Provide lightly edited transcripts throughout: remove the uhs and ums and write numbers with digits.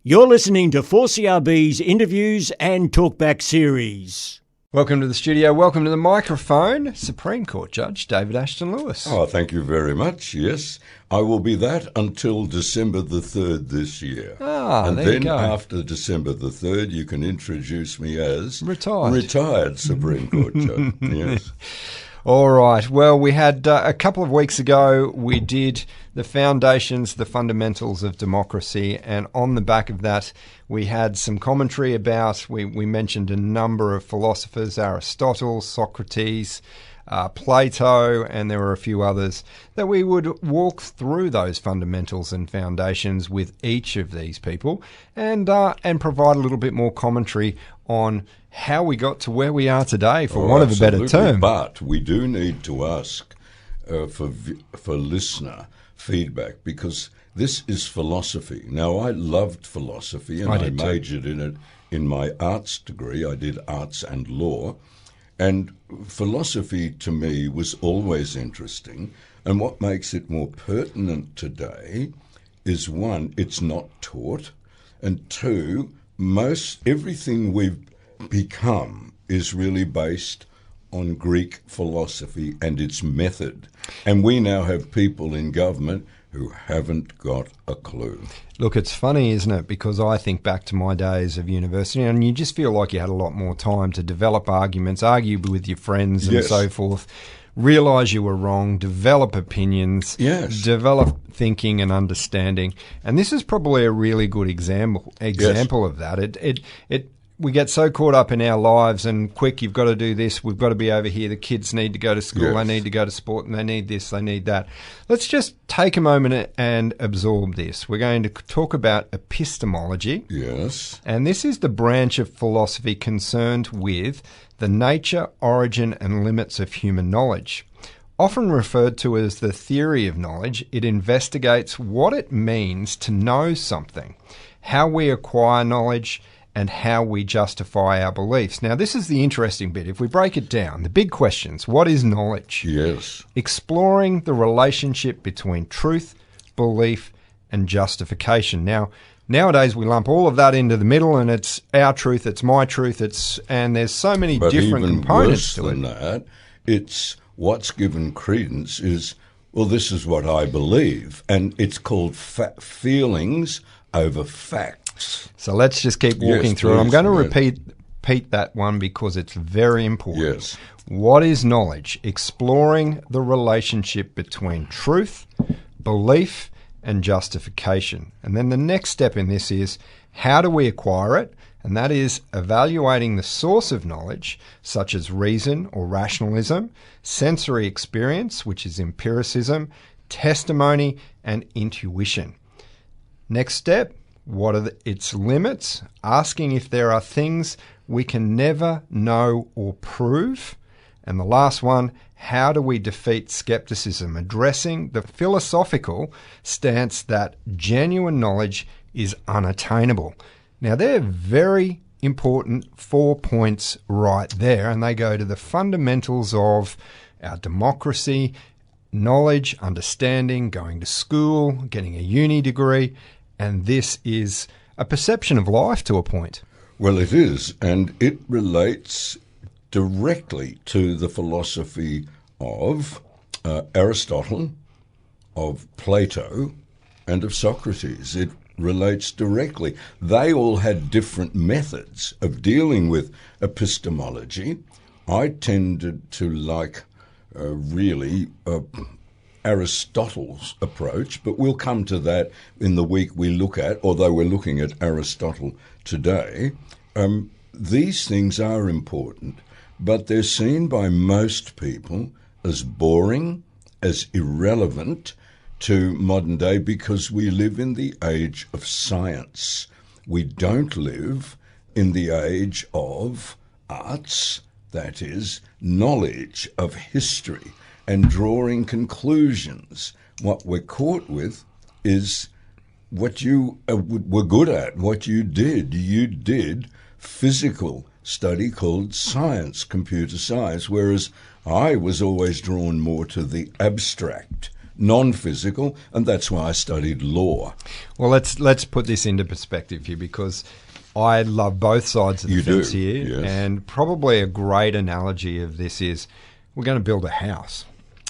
You're listening to 4CRB's interviews and talkback series. Welcome to the studio. Welcome to the microphone, Supreme Court Judge David Ashton Lewis. Oh, thank you very much. Yes, I will be that until December the 3rd this year. And then you go. After December the 3rd, you can introduce me as Retired Supreme Court Judge. Yes. All right. Well, we had a couple of weeks ago, we did the foundations, the fundamentals of democracy. And on the back of that, we had some commentary about, we mentioned a number of philosophers, Aristotle, Socrates, Plato, and there were a few others, that we would walk through those fundamentals and foundations with each of these people and provide a little bit more commentary on how we got to where we are today, for want of a better term. But we do need to ask for listener feedback, because this is philosophy. Now, I loved philosophy and I majored in it in my arts degree. I did arts and law. And philosophy to me was always interesting. And what makes it more pertinent today is, one, it's not taught. And two, everything we've become is really based on Greek philosophy and its method. And we now have people in government who haven't got a clue. Look, it's funny, isn't it? Because I think back to my days of university, and you just feel like you had a lot more time to develop arguments, argue with your friends and so forth, realise you were wrong, develop opinions, develop thinking and understanding. And this is probably a really good example of that. We get so caught up in our lives and quick, you've got to do this, we've got to be over here, the kids need to go to school, they need to go to sport, and they need this, they need that. Let's just take a moment and absorb this. We're going to talk about epistemology. Yes. And this is the branch of philosophy concerned with the nature, origin, and limits of human knowledge. Often referred to as the theory of knowledge, it investigates what it means to know something, how we acquire knowledge, and how we justify our beliefs. Now, this is the interesting bit. If we break it down, the big questions: what is knowledge? Yes. Exploring the relationship between truth, belief, and justification. Now, nowadays we lump all of that into the middle, and it's our truth, it's my truth, and there's so many different components to it. But even worse than that, it's what's given credence is, well, this is what I believe, and it's called feelings over facts. So let's just keep walking through it. I'm going to repeat that one because it's very important. Yes. What is knowledge? Exploring the relationship between truth, belief, and justification. And then the next step in this is, how do we acquire it? And that is evaluating the source of knowledge, such as reason or rationalism, sensory experience, which is empiricism, testimony, and intuition. Next step, what are its limits? Asking if there are things we can never know or prove. And the last one, how do we defeat skepticism? Addressing the philosophical stance that genuine knowledge is unattainable. Now, they're very important 4 points right there, and they go to the fundamentals of our democracy, knowledge, understanding, going to school, getting a uni degree. And this is a perception of life to a point. Well, it is, and it relates directly to the philosophy of Aristotle, of Plato, and of Socrates. It relates directly. They all had different methods of dealing with epistemology. I tended to like Aristotle's approach, but we'll come to that in the week we look at, although we're looking at Aristotle today. These things are important, but they're seen by most people as boring, as irrelevant to modern day, because we live in the age of science. We don't live in the age of arts, that is, knowledge of history and drawing conclusions. What we're caught with is what you were good at, what you did. You did physical study called science, computer science, whereas I was always drawn more to the abstract, non-physical, and that's why I studied law. Well, let's put this into perspective here, because I love both sides of the fence here. Yes. And probably a great analogy of this is we're going to build a house.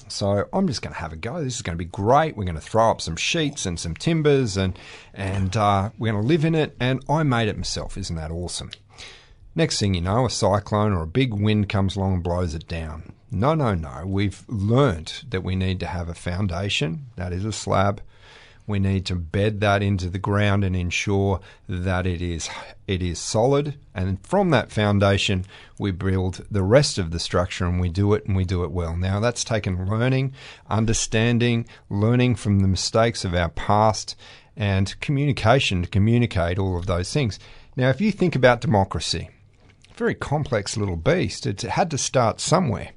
So I'm just going to have a go. This is going to be great. We're going to throw up some sheets and some timbers and we're going to live in it. And I made it myself. Isn't that awesome? Next thing you know, a cyclone or a big wind comes along and blows it down. No. We've learnt that we need to have a foundation, that is a slab. We need to bed that into the ground and ensure that it is solid. And from that foundation, we build the rest of the structure, and we do it well. Now, that's taken learning, understanding, learning from the mistakes of our past, and communication to communicate all of those things. Now, if you think about democracy, very complex little beast. It had to start somewhere.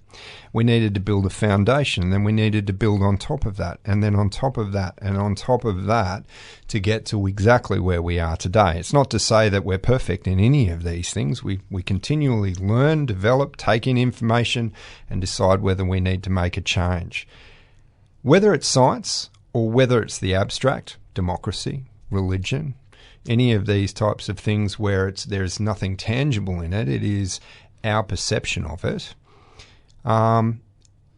We needed to build a foundation, and then we needed to build on top of that, and then on top of that, and on top of that to get to exactly where we are today. It's not to say that we're perfect in any of these things. We continually learn, develop, take in information, and decide whether we need to make a change. Whether it's science or whether it's the abstract, democracy, religion, any of these types of things where there's nothing tangible in it, it is our perception of it.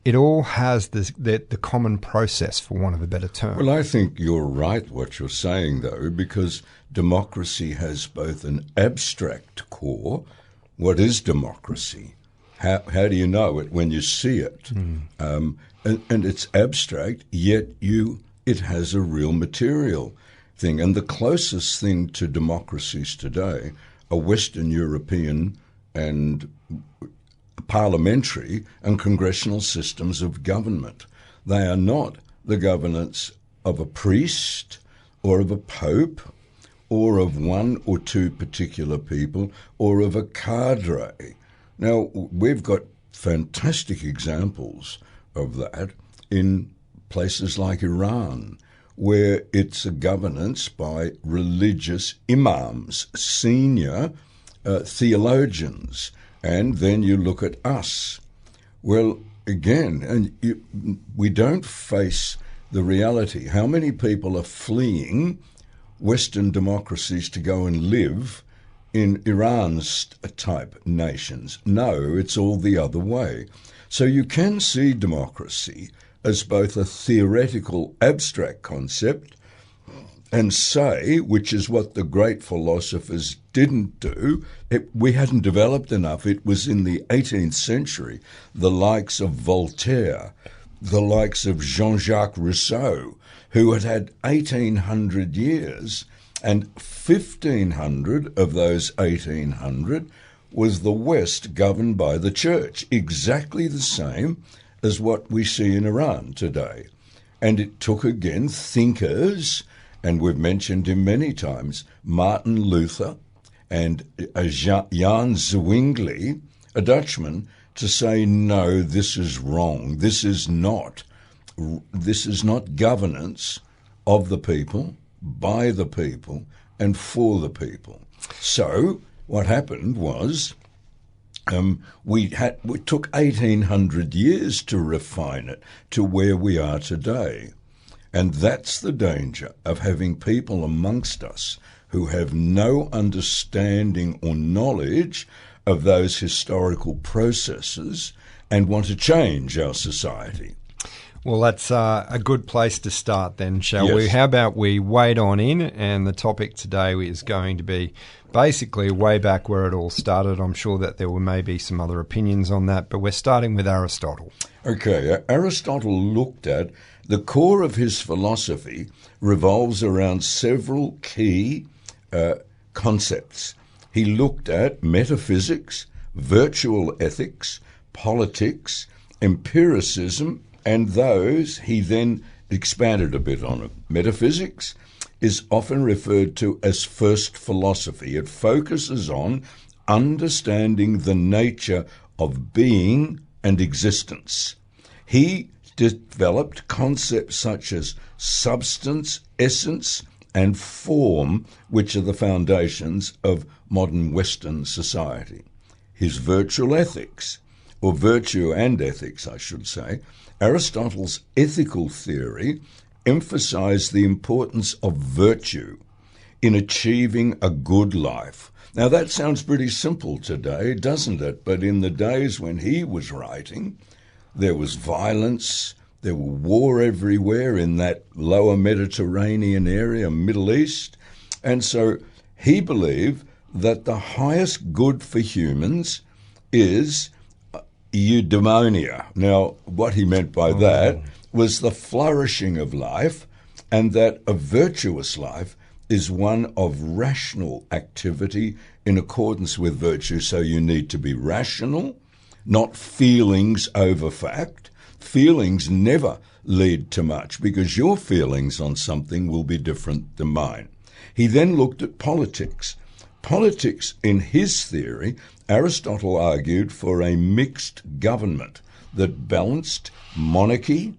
It all has the common process, for want of a better term. Well, I think you're right what you're saying, though, because democracy has both an abstract core. What is democracy? How do you know it when you see it? And it's abstract, yet it has a real material thing. And the closest thing to democracies today are Western European and parliamentary and congressional systems of government. They are not the governance of a priest or of a pope or of one or two particular people or of a cadre. Now, we've got fantastic examples of that in places like Iran, where it's a governance by religious imams, senior theologians. And then you look at us. Well, again, we don't face the reality. How many people are fleeing Western democracies to go and live in Iran's type nations? No, it's all the other way. So you can see democracy as both a theoretical abstract concept and say, which is what the great philosophers didn't do, we hadn't developed enough. It was in the 18th century, the likes of Voltaire, the likes of Jean-Jacques Rousseau, who had 1,800 years, and 1,500 of those 1,800 was the West governed by the church, exactly the same as what we see in Iran today. And it took, again, thinkers, and we've mentioned him many times, Martin Luther and Jan Zwingli, a Dutchman, to say, no, this is wrong. This is not governance of the people, by the people, and for the people. So what happened was we took 1,800 years to refine it to where we are today. And that's the danger of having people amongst us who have no understanding or knowledge of those historical processes and want to change our society. Well, that's a good place to start then, shall Yes. we? How about we wade on in, and the topic today is going to be basically way back where it all started. I'm sure that there may be some other opinions on that, but we're starting with Aristotle. Okay, Aristotle looked at the core of his philosophy revolves around several key concepts. He looked at metaphysics, virtual ethics, politics, empiricism, and those he then expanded a bit on it. Metaphysics is often referred to as first philosophy. It focuses on understanding the nature of being and existence. He developed concepts such as substance, essence, and form, which are the foundations of modern Western society. His virtual ethics or virtue and ethics, I should say, Aristotle's ethical theory emphasized the importance of virtue in achieving a good life. Now, that sounds pretty simple today, doesn't it? But in the days when he was writing, there was violence, there were war everywhere in that lower Mediterranean area, Middle East. And so he believed that the highest good for humans is eudaimonia. Now, what he meant by that was the flourishing of life, and that a virtuous life is one of rational activity in accordance with virtue. So you need to be rational, not feelings over fact. Feelings never lead to much, because your feelings on something will be different than mine. He then looked at politics. Politics, in his theory, Aristotle argued for a mixed government that balanced monarchy,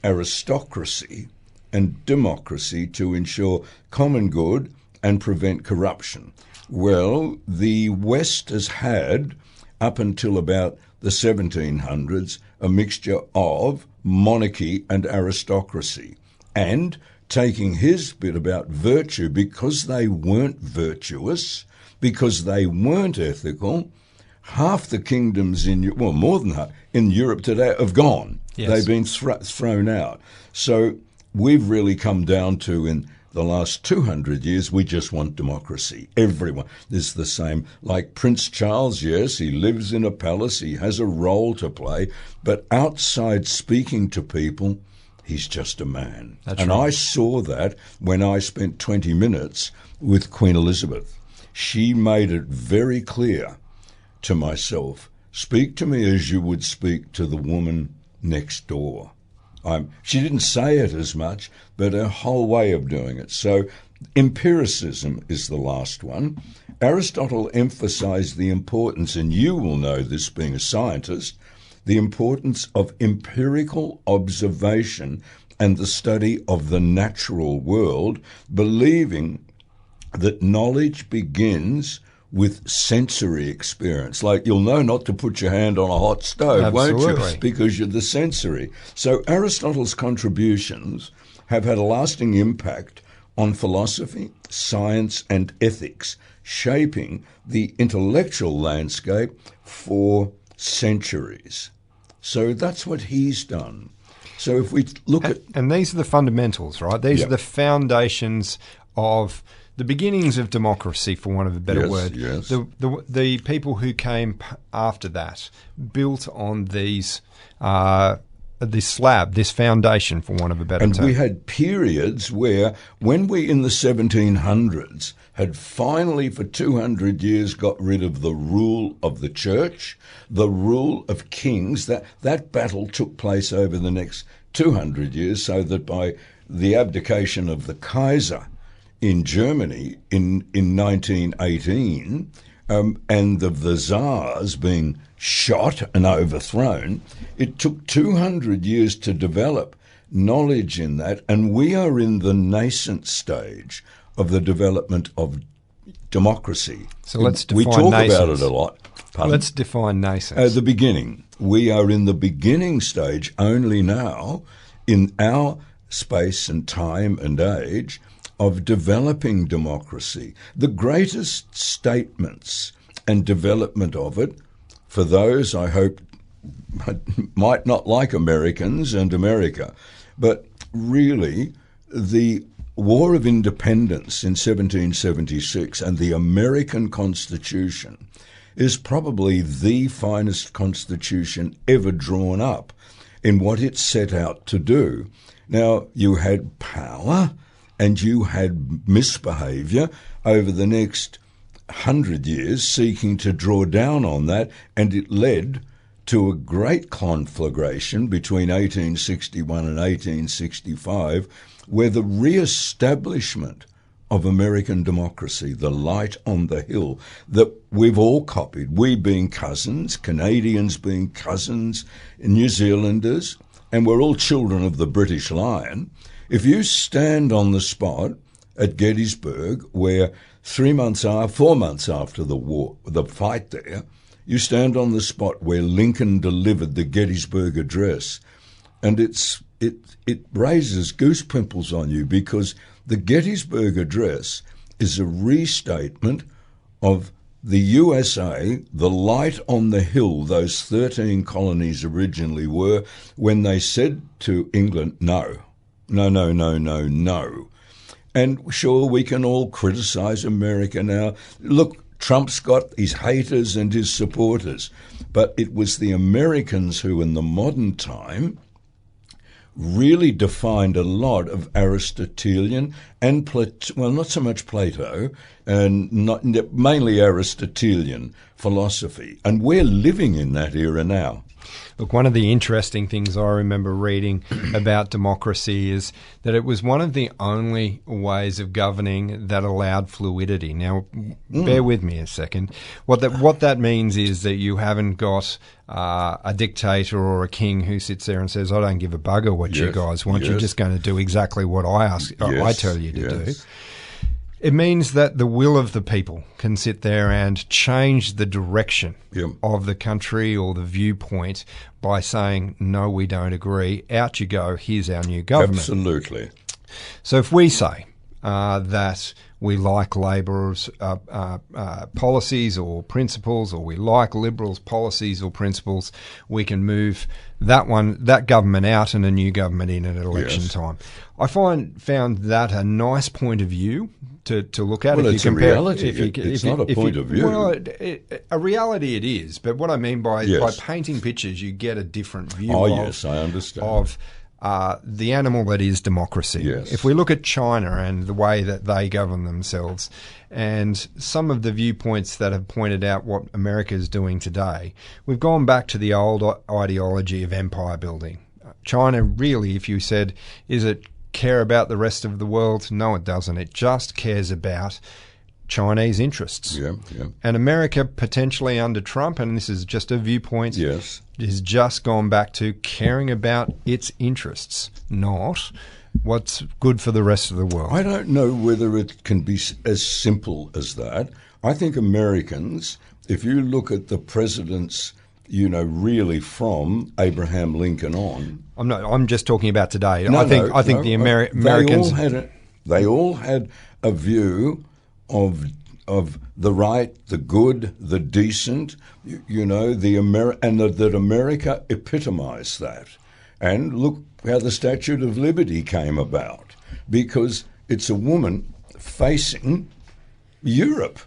aristocracy, and democracy to ensure common good and prevent corruption. Well, the West has had, up until about the 1700s, a mixture of monarchy and aristocracy. And taking his bit about virtue, because they weren't virtuous, because they weren't ethical, half the kingdoms more than half, in Europe today have gone. Yes. They've been thrown out. So we've really come down to, in the last 200 years, we just want democracy. Everyone is the same. Like Prince Charles, yes, he lives in a palace, he has a role to play, but outside speaking to people, he's just a man. That's and right. I saw that when I spent 20 minutes with Queen Elizabeth. She made it very clear to myself, speak to me as you would speak to the woman next door. She didn't say it as much, but her whole way of doing it. So empiricism is the last one. Aristotle emphasized the importance, and you will know this being a scientist, the importance of empirical observation and the study of the natural world, believing that knowledge begins with sensory experience. Like, you'll know not to put your hand on a hot stove, won't you? Because you're the sensory. So Aristotle's contributions have had a lasting impact on philosophy, science, and ethics, shaping the intellectual landscape for centuries. So that's what he's done. So if we look at... And these are the fundamentals, right? These Yep. are the foundations of the beginnings of democracy, for want of a better word. Yes. The people who came after that built on these this slab, this foundation, for want of a better term. And we had periods where, when we in the 1700s had finally for 200 years got rid of the rule of the church, the rule of kings, that battle took place over the next 200 years, so that by the abdication of the Kaiser in Germany in 1918, and of the Tsars being shot and overthrown, it took 200 years to develop knowledge in that, and we are in the nascent stage of the development of democracy. So let's define We talk nascence. about it a lot. Pardon? Let's define nascence. The beginning. We are in the beginning stage only now, in our space and time and age, of developing democracy. The greatest statements and development of it, for those I hope might not like Americans and America, but really the War of Independence in 1776 and the American Constitution is probably the finest constitution ever drawn up in what it set out to do. Now, you had power and you had misbehaviour over the next 100 years seeking to draw down on that, and it led to a great conflagration between 1861 and 1865, where the re-establishment of American democracy, the light on the hill, that we've all copied, we being cousins, Canadians being cousins, New Zealanders, and we're all children of the British Lion. If you stand on the spot at Gettysburg, where 4 months after the war, the fight there, You stand on the spot where Lincoln delivered the Gettysburg Address, and it raises goose pimples on you, because the Gettysburg Address is a restatement of the USA, the light on the hill those 13 colonies originally were, when they said to England, no, no, no, no, no, no. And sure, we can all criticise America now. Look, Trump's got his haters and his supporters, but it was the Americans who, in the modern time, really defined a lot of Aristotelian and not so much Plato, and mainly Aristotelian philosophy. And we're living in that era now. Look, one of the interesting things I remember reading about democracy is that it was one of the only ways of governing that allowed fluidity. Now, bear with me a second. What that means is that you haven't got a dictator or a king who sits there and says, I don't give a bugger what you guys want. You're just going to do exactly what I tell you to do. It means that the will of the people can sit there and change the direction of the country or the viewpoint by saying, no, we don't agree. Out you go. Here's our new government. Absolutely. So if we say that we like Labor's policies or principles, or we like Liberals' policies or principles, we can move that government out and a new government in at election time. I found that a nice point of view to look at. Well, if it's you compare, a reality. It's not a point of view. Well, a reality it is. But what I mean by painting pictures, you get a different view yes, I understand. Of the animal that is democracy. Yes. If we look at China and the way that they govern themselves, and some of the viewpoints that have pointed out what America is doing today, we've gone back to the old ideology of empire building. China really, if you said, is it care about the rest of the world? No, it doesn't. It just cares about Chinese interests. And America, potentially under Trump, and this is just a viewpoint, has just gone back to caring about its interests, not what's good for the rest of the world. I don't know whether it can be as simple as that. I think Americans, if you look at the presidents, really from Abraham Lincoln on. I'm just talking about today. I think the Americans, they all had a view of the right, the good, the decent, that America epitomized that. And look how the Statue of Liberty came about, because it's a woman facing Europe,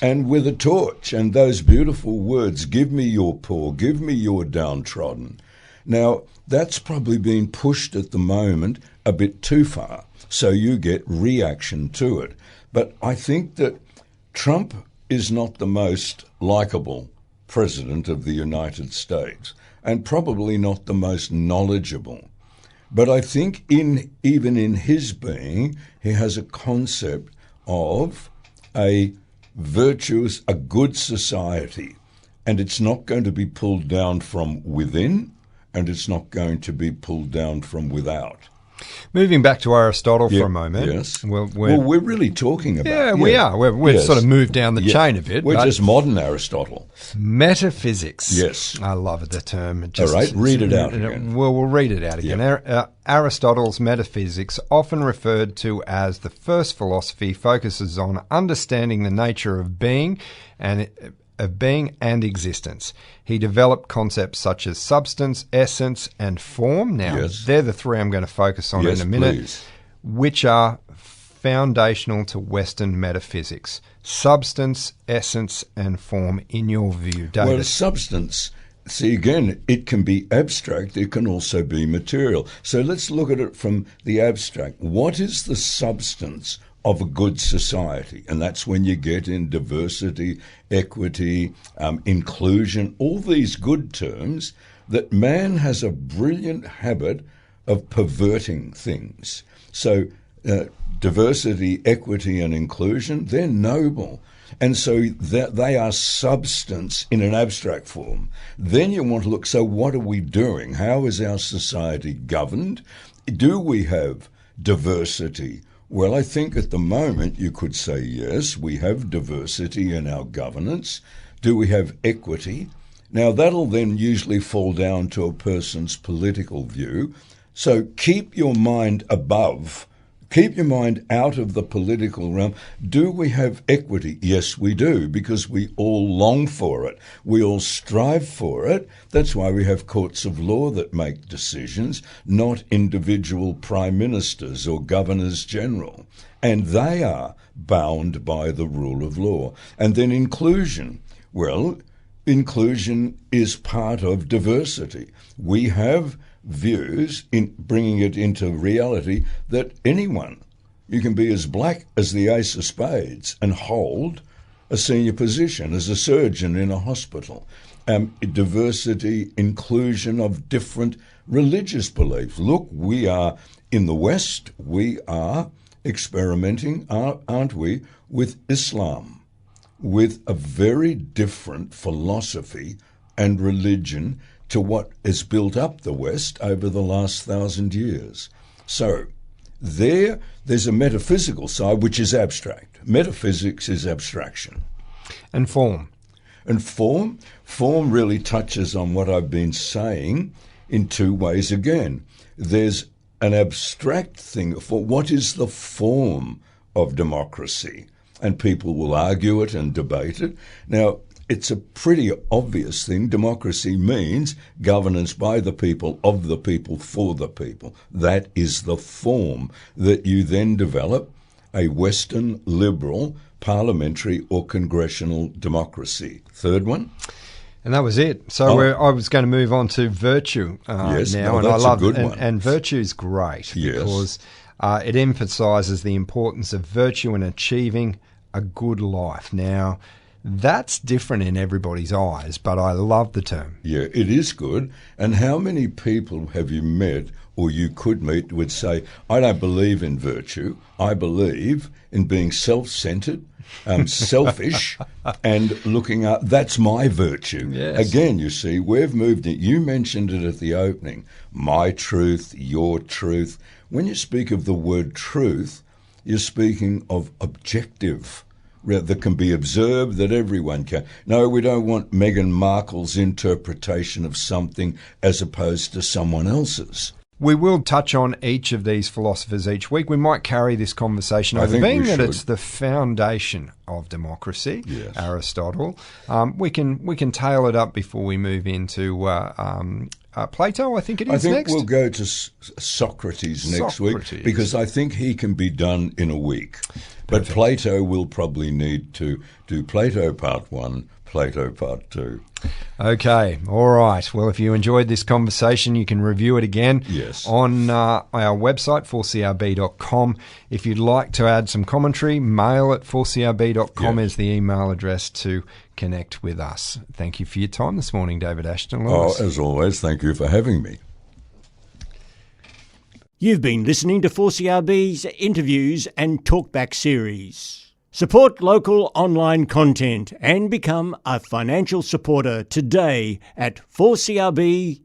and with a torch, and those beautiful words, give me your poor, give me your downtrodden. Now, that's probably been pushed at the moment a bit too far, so you get reaction to it. But I think that Trump is not the most likeable president of the United States, and probably not the most knowledgeable. But I think even in his being, he has a concept of a virtuous, a good society, and it's not going to be pulled down from within, and it's not going to be pulled down from without. Moving back to Aristotle for a moment. Yes. We're really talking about... Yeah, we are. We've sort of moved down the chain a bit. We're just modern Aristotle. Metaphysics. Yes. I love the term. All right, read it out again. Well, we'll read it out again. Yep. Aristotle's metaphysics, often referred to as the first philosophy, focuses on understanding the nature of being and existence. He developed concepts such as substance, essence, and form. Now, they're the three I'm going to focus on in a minute, which are foundational to Western metaphysics. Substance, essence, and form, in your view, David? Well, substance, see, again, it can be abstract, it can also be material. So let's look at it from the abstract. What is the substance of a good society? And that's when you get in diversity, equity, inclusion, all these good terms, that man has a brilliant habit of perverting things. So diversity, equity, and inclusion, they're noble. And so they are substance in an abstract form. Then you want to look, so what are we doing? How is our society governed? Do we have diversity? Well, I think at the moment you could say, yes, we have diversity in our governance. Do we have equity? Now, that'll then usually fall down to a person's political view. So keep your mind above. Keep your mind out of the political realm. Do we have equity? Yes, we do, because we all long for it. We all strive for it. That's why we have courts of law that make decisions, not individual prime ministers or governors general. And they are bound by the rule of law. And then inclusion. Well, inclusion is part of diversity. We have views, in bringing it into reality, that anyone, you can be as black as the ace of spades and hold a senior position as a surgeon in a hospital. Diversity, inclusion of different religious beliefs. Look, we are, in the West, we are experimenting, aren't we, with Islam, with a very different philosophy and religion to what has built up the West over the last 1,000 years. So there's a metaphysical side which is abstract. Metaphysics is abstraction. And form. And form really touches on what I've been saying in two ways again. There's an abstract thing for what is the form of democracy, and people will argue it and debate it. Now, it's a pretty obvious thing. Democracy means governance by the people, of the people, for the people. That is the form that you then develop a Western liberal parliamentary or congressional democracy. Third one? And that was it. So I was going to move on to virtue yes, now, and that's I love a good it. one. And virtue is great because it emphasises the importance of virtue in achieving a good life. Now, that's different in everybody's eyes, but I love the term. Yeah, it is good. And how many people have you met, or you could meet, would say, I don't believe in virtue. I believe in being self-centred, selfish, and looking up. That's my virtue. Yes. Again, you see, we've moved it. You mentioned it at the opening. My truth, your truth. When you speak of the word truth, you're speaking of objective that can be observed, that everyone can. No, we don't want Meghan Markle's interpretation of something as opposed to someone else's. We will touch on each of these philosophers each week. We might carry this conversation over, being that it's the foundation of democracy, yes. Aristotle. We can tail it up before we move into Plato, I think it is next. I think we'll go to Socrates next week, because I think he can be done in a week. But Plato will probably need to do Plato Part 1, Plato Part 2. Okay, all right. Well, if you enjoyed this conversation, you can review it again on our website, 4crb.com. If you'd like to add some commentary, mail at 4crb.com is the email address to connect with us. Thank you for your time this morning, David Ashton. As always, thank you for having me. You've been listening to 4CRB's interviews and talkback series. Support local online content and become a financial supporter today at 4crb.com.